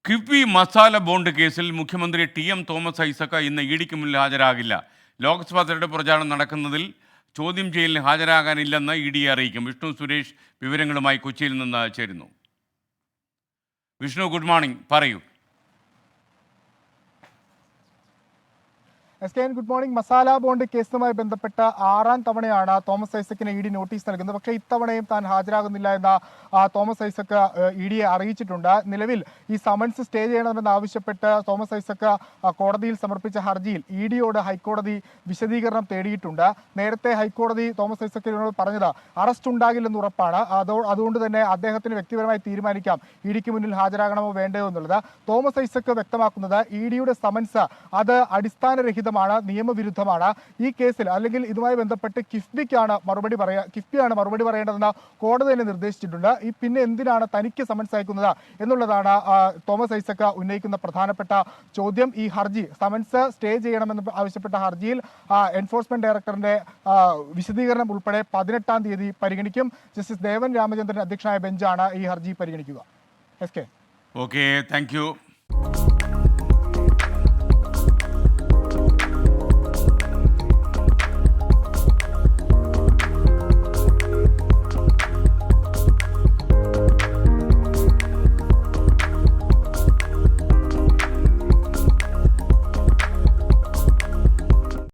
KIIFB masala bond കേസിൽ മുഖ്യമന്ത്രി TM. Thomas Isaac ഇന്ന് ഇഡിക്ക് മുന്നിൽ ഹാജരാകില്ല. ലോക്സഭാ തെരഞ്ഞെടുപ്പ് പ്രചാരണം നടക്കുന്നതിൽ ചോദ്യം ചെയ്യലിന് ഹാജരാകാനില്ലെന്ന് ഇ.ഡി.യെ അറിയിക്കും. വിഷ്ണു സുരേഷ് വിവരങ്ങളുമായി കൊച്ചിയിൽ നിന്ന് ചേരുന്നു. വിഷ്ണു, ഗുഡ് മോർണിംഗ്, പറയൂ. Good morning. മസാല ബോണ്ട് കേസുമായി ബന്ധപ്പെട്ട 6ാം തവണയാണ് തോമസ് ഐസക്കിന് ഇ ഡി നോട്ടീസ് നൽകുന്നത്. പക്ഷേ ഇത്തവണയും താൻ ഹാജരാകുന്നില്ല എന്ന് തോമസ് ഐസക് ഇ ഡിയെ അറിയിച്ചിട്ടുണ്ട്. നിലവിൽ ഈ സമൻസ് സ്റ്റേ ചെയ്യണമെന്ന് ആവശ്യപ്പെട്ട് തോമസ് ഐസക് കോടതിയിൽ സമർപ്പിച്ച ഹർജിയിൽ ഇ ഡിയോട് ഹൈക്കോടതി വിശദീകരണം തേടിയിട്ടുണ്ട്. നേരത്തെ ഹൈക്കോടതി തോമസ് ഐസക്കിനോട് പറഞ്ഞത് അറസ്റ്റ് ഉണ്ടാകില്ലെന്ന് ഉറപ്പാണ്. അതുകൊണ്ട് തന്നെ അദ്ദേഹത്തിന് വ്യക്തിപരമായി തീരുമാനിക്കാം ഇ ഡിക്ക് മുന്നിൽ ഹാജരാകണമോ വേണ്ടയോ എന്നുള്ളത്. തോമസ് ഐസക് വ്യക്തമാക്കുന്നത് ഇ ഡിയുടെ സമൻസ് അത് അടിസ്ഥാനരഹിതമാണ്, നിയമവിരുദ്ധമാണ്. ഈ കേസിൽ അല്ലെങ്കിൽ ഇതുമായി ബന്ധപ്പെട്ട് കിഫ്ബിയാണ് മറുപടി പറയേണ്ടതെന്ന് കോടതി തന്നെ നിർദ്ദേശിച്ചിട്ടുണ്ട്. പിന്നെ എന്തിനാണ് തനിക്ക് സമൻസ് അയക്കുന്നത് എന്നുള്ളതാണ് തോമസ് ഐസക് ഉന്നയിക്കുന്ന പ്രധാനപ്പെട്ട ചോദ്യം. ഈ ഹർജി സമൻസ് സ്റ്റേ ചെയ്യണമെന്ന് ആവശ്യപ്പെട്ട ഹർജിയിൽ എൻഫോഴ്സ്മെന്റ് ഡയറക്ടറിന്റെ വിശദീകരണം ഉൾപ്പെടെ 18ാം തീയതി പരിഗണിക്കും. ജസ്റ്റിസ് ദേവൻ രാമചന്ദ്രൻ അധ്യക്ഷനായ ബെഞ്ചാണ് ഈ ഹർജി പരിഗണിക്കുക. Okay, thank you.